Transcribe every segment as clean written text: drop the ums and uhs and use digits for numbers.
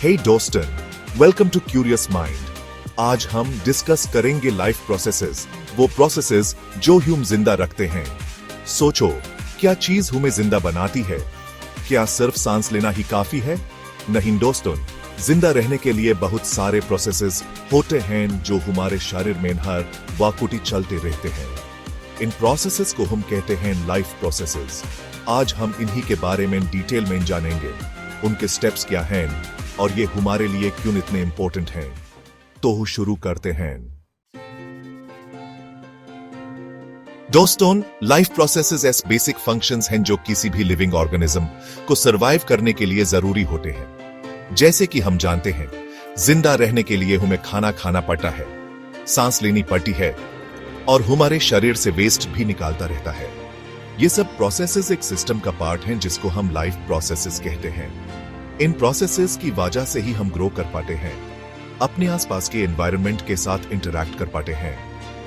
हे दोस्तों, welcome to curious mind. आज हम डिस्कस करेंगे लाइफ प्रोसेसेस, वो प्रोसेसेस जो ह्यूम जिंदा रखते हैं। सोचो, क्या चीज हमें जिंदा बनाती है? क्या सिर्फ सांस लेना ही काफी है? नहीं दोस्तों, जिंदा रहने के लिए बहुत सारे प्रोसेसेस होते हैं जो हमारे शरीर में हर वक्त चलते रहते हैं। इन प्रोसेसेस को हम कहते हैं लाइफ प्रोसेसेस। आज हम इन्हीं के बारे में डिटेल में जानेंगे, उनके स्टेप्स क्या हैं और ये हमारे लिए क्यों इतने इंपॉर्टेंट हैं। तो शुरू करते हैं। दोस्तों, लाइफ प्रोसेसेस ऐसे बेसिक फंक्शंस हैं जो किसी भी लिविंग ऑर्गेनिज्म को सरवाइव करने के लिए जरूरी होते हैं। जैसे कि हम जानते हैं, जिंदा रहने के लिए हमें खाना खाना पड़ता है, सांस लेनी पड़ती है और हमारे शरीर से वेस्ट भी निकालता रहता है। ये सब प्रोसेसेस एक सिस्टम का पार्ट हैं जिसको हम लाइफ प्रोसेसेस कहते हैं। इन प्रोसेसेस की वजह से ही हम ग्रो कर पाते हैं, अपने आसपास के एनवायरनमेंट के साथ इंटरैक्ट कर पाते हैं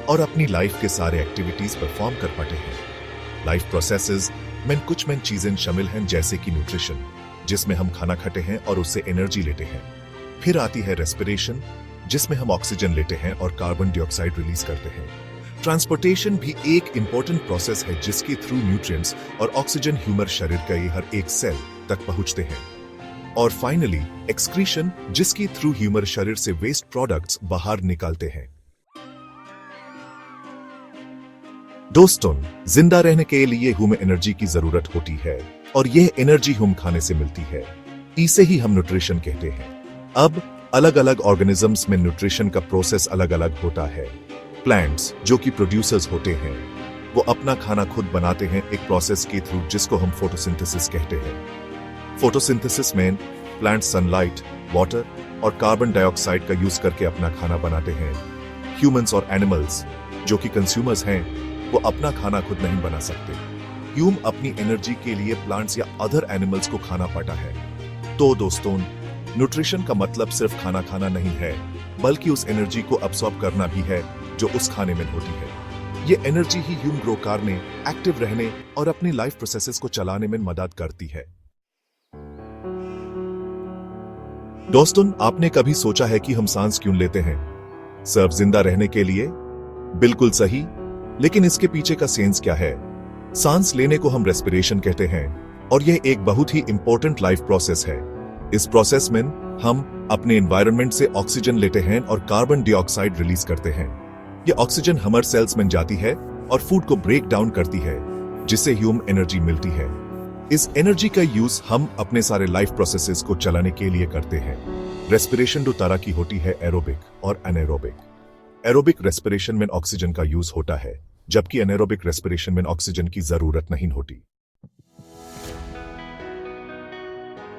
और अपनी लाइफ के सारे एक्टिविटीज परफॉर्म कर पाते हैं। लाइफ प्रोसेसेस में कुछ चीजें शामिल हैं, जैसे कि न्यूट्रिशन, जिसमें हम खाना खाते हैं और उससे एनर्जी लेते हैं। फिर आती है रेस्पिरेशन, जिसमें हम ऑक्सीजन लेते हैं और कार्बन डाइऑक्साइड रिलीज करते हैं। ट्रांसपोर्टेशन भी एक इंपॉर्टेंट प्रोसेस है जिसके थ्रू न्यूट्रिएंट्स और ऑक्सीजन ह्यूमन शरीर के हर एक सेल तक पहुंचते हैं। और फाइनली एक्सक्रीशन, जिसके थ्रू ह्यूमन शरीर से वेस्ट प्रोडक्ट्स बाहर निकालते हैं। दोस्तों, जिंदा रहने के लिए हमें एनर्जी की जरूरत होती है और यह एनर्जी हम खाने से मिलती है। इसे ही हम न्यूट्रिशन कहते हैं। अब अलग अलग ऑर्गेनिजम्स में न्यूट्रिशन का प्रोसेस अलग अलग होता है। प्लांट्स, जो कि प्रोड्यूसर्स होते हैं, वो अपना खाना खुद बनाते हैं एक प्रोसेस के थ्रू जिसको हम फोटोसिंथेसिस कहते हैं। फोटोसिंथेसिस में प्लांट सनलाइट, वाटर और कार्बन डाइऑक्साइड का यूज करके अपना खाना बनाते हैं। ह्यूमंस और एनिमल्स, जो कि कंज्यूमर्स हैं, वो अपना खाना खुद नहीं बना सकते। ह्यूम अपनी एनर्जी के लिए प्लांट्स या अदर एनिमल्स को खाना पड़ता है। तो दोस्तों, न्यूट्रिशन का मतलब सिर्फ खाना खाना नहीं है, बल्कि उस एनर्जी को अब्सॉर्ब करना भी है जो उस खाने में होती है। ये एनर्जी ही ह्यूम ग्रो करने, एक्टिव रहने और अपनी लाइफ प्रोसेसेस को चलाने में मदद करती है। दोस्तों, आपने कभी सोचा है कि हम सांस क्यों लेते हैं? सिर्फ जिंदा रहने के लिए? बिल्कुल सही, लेकिन इसके पीछे का सेंस क्या है? सांस लेने को हम रेस्पिरेशन कहते हैं और यह एक बहुत ही इंपॉर्टेंट लाइफ प्रोसेस है। इस प्रोसेस में हम अपने एनवायरनमेंट से ऑक्सीजन लेते हैं और कार्बन डाइऑक्साइड रिलीज करते हैं। यह ऑक्सीजन हमारे सेल्स में जाती है और फूड को ब्रेक डाउन करती है, जिससे ह्यूम एनर्जी मिलती है। इस एनर्जी का यूज हम अपने सारे लाइफ प्रोसेसेस को चलाने के लिए करते हैं। रेस्पिरेशन दो तरह की होती है, एरोबिक और एनाएरोबिक। एरोबिक रेस्पिरेशन में ऑक्सीजन का यूज होता है, जबकि एनाएरोबिक रेस्पिरेशन में ऑक्सीजन की जरूरत नहीं होती।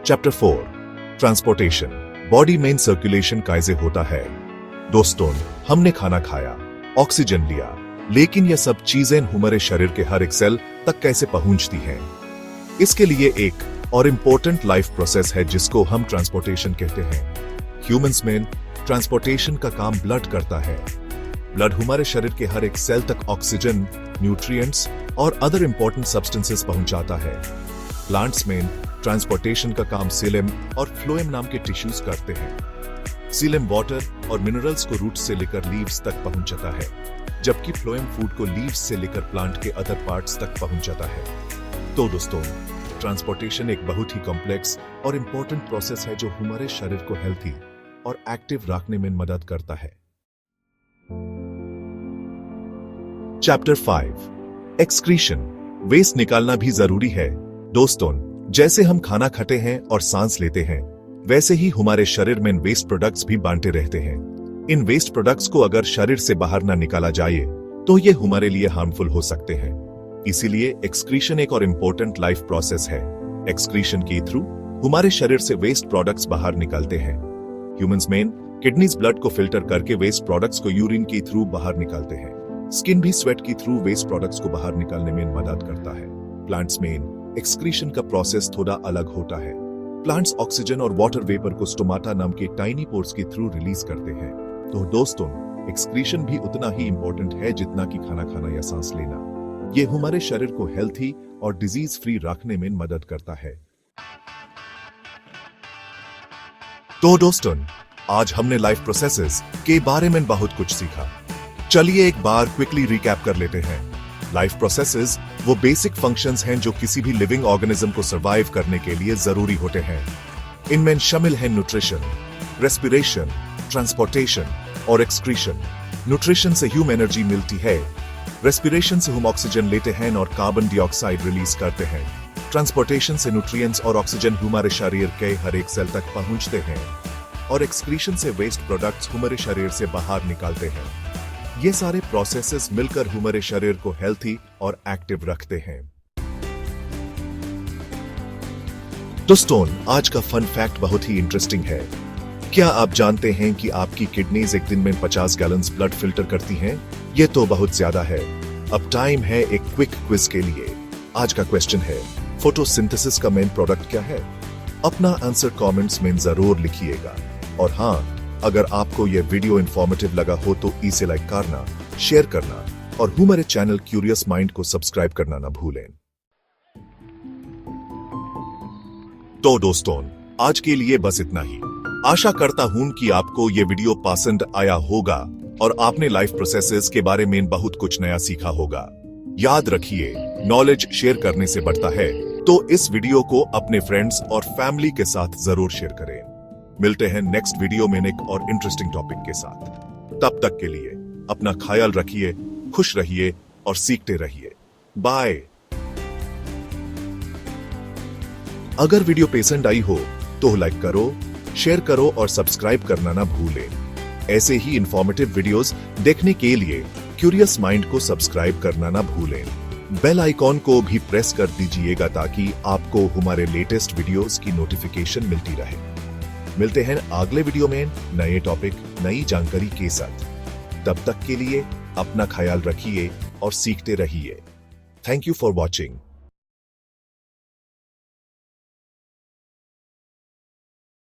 Chapter 4, transportation. बॉडी में सर्कुलेशन कैसे होता है? दोस्तों, हमने खाना खाया, ऑक्सीजन लिया, लेकिन यह सब चीजें हमारे शरीर के हर एक सेल तक कैसे पहुंचती हैं? इसके लिए एक और इंपॉर्टेंट लाइफ प्रोसेस है जिसको हम ट्रांसपोर्टेशन कहते हैं। ह्यूमंस में ट्रांसपोर्टेशन का काम ब्लड करता है। ब्लड हमारे शरीर के हर एक सेल तक ऑक्सीजन, न्यूट्रिएंट्स और अदर इंपॉर्टेंट सब्सटेंसेस पहुंचाता है। प्लांट्स में ट्रांसपोर्टेशन का काम सीलम और फ्लोएम नाम के टिश्यूज करते हैं। सीलम वाटर और मिनरल्स को रूट से लेकर लीव्स तक पहुंचाता है, जबकि फ्लोएम फूड को लीव्स से लेकर प्लांट के अदर पार्ट्स तक पहुंचाता है। तो दोस्तों, ट्रांसपोर्टेशन एक बहुत ही कॉम्प्लेक्स और इंपॉर्टेंट प्रोसेस है जो हमारे शरीर को हेल्थी और एक्टिव रखने में मदद करता है। Chapter 5, excretion. वेस्ट निकालना भी जरूरी है। दोस्तों, जैसे हम खाना खाते हैं और सांस लेते हैं, वैसे ही हमारे शरीर में वेस्ट प्रोडक्ट्स भी बांटे रहते हैं। इन वेस्ट प्रोडक्ट्स को अगर शरीर से बाहर ना निकाला जाए तो ये हमारे लिए हार्मफुल हो सकते हैं। इसीलिए एक्सक्रीशन एक और इंपॉर्टेंट लाइफ प्रोसेस है। एक्सक्रीशन के थ्रू हमारे शरीर से वेस्ट प्रोडक्ट्स बाहर निकलते हैं। ह्यूमंस में किडनीज ब्लड को फिल्टर करके वेस्ट प्रोडक्ट्स को यूरिन के थ्रू बाहर निकालते हैं। स्किन भी स्वेट के थ्रू वेस्ट प्रोडक्ट्स को बाहर निकालने में मदद करता है। प्लांट्स में एक्सक्रीशन का प्रोसेस थोड़ा अलग होता है। प्लांट्स ऑक्सीजन और वाटर वेपर को स्टोमाटा नाम के टाइनी पोर्स के थ्रू रिलीज करते हैं। तो दोस्तों, एक्सक्रीशन भी उतना ही इंपॉर्टेंट है जितना कि खाना खाना या सांस लेना। ये हमारे शरीर को हेल्थी और डिजीज फ्री रखने में मदद करता है। तो दोस्तों, आज हमने लाइफ प्रोसेसेस के बारे में बहुत कुछ सीखा। चलिए एक बार क्विकली रिकैप कर लेते हैं। लाइफ प्रोसेसेस वो बेसिक फंक्शंस हैं जो किसी भी लिविंग ऑर्गेनिज्म को सरवाइव करने के लिए जरूरी होते हैं। इनमें शामिल है न्यूट्रिशन, रेस्पिरेशन, ट्रांसपोर्टेशन और एक्सक्रीशन। न्यूट्रिशन से ह्यूमन एनर्जी मिलती है, रेस्पिरेशन से हम ऑक्सीजन लेते हैं और कार्बन डाइऑक्साइड रिलीज करते हैं, ट्रांसपोर्टेशन से न्यूट्रिएंट्स और ऑक्सीजन हमारे शरीर के हर एक सेल तक पहुंचते हैं, और एक्सक्रीशन से वेस्ट प्रोडक्ट्स हमारे शरीर से बाहर निकालते हैं। ये सारे प्रोसेसेस मिलकर हमारे शरीर को हेल्थी और एक्टिव रखते हैं। दोस्तों, आज का फन फैक्ट बहुत ही इंटरेस्टिंग है। क्या आप जानते हैं कि आपकी किडनीज एक दिन में 50 गैलन्स ब्लड फिल्टर करती हैं? ये तो बहुत ज्यादा है। अब टाइम है एक क्विक क्विज के लिए। आज का क्वेश्चन है, फोटोसिंथेसिस का मेन प्रोडक्ट क्या है? अपना आंसर कमेंट्स में जरूर लिखिएगा। और हाँ, अगर आपको यह वीडियो इंफॉर्मेटिव लगा हो तो इसे लाइक करना, शेयर करना और हमारे चैनल क्यूरियस माइंड को सब्सक्राइब करना ना भूलें। तो दोस्तों, आज के लिए बस इतना ही। आशा करता हूं कि आपको ये वीडियो पसंद आया होगा और आपने लाइफ प्रोसेसेस के बारे में बहुत कुछ नया सीखा होगा। याद रखिए, नॉलेज शेयर करने से बढ़ता है, तो इस वीडियो को अपने फ्रेंड्स और फैमिली के साथ जरूर शेयर करें। मिलते हैं नेक्स्ट वीडियो में एक और इंटरेस्टिंग टॉपिक के साथ। तब तक के लिए अपना ख्याल रखिए, खुश रहिए और सीखते रहिए। बाय। अगर वीडियो पसंद आई हो तो लाइक करो, शेयर करो और सब्सक्राइब करना ना भूलें। ऐसे ही इंफॉर्मेटिव वीडियोस देखने के लिए क्यूरियस माइंड को सब्सक्राइब करना ना भूलें। बेल आइकॉन को भी प्रेस कर दीजिएगा ताकि आपको हमारे लेटेस्ट वीडियोस की नोटिफिकेशन मिलती रहे। मिलते हैं अगले वीडियो में नए टॉपिक, नई जानकारी के साथ। तब तक के लिए अपना ख्याल रखिए और सीखते रहिए। Thank you for watching.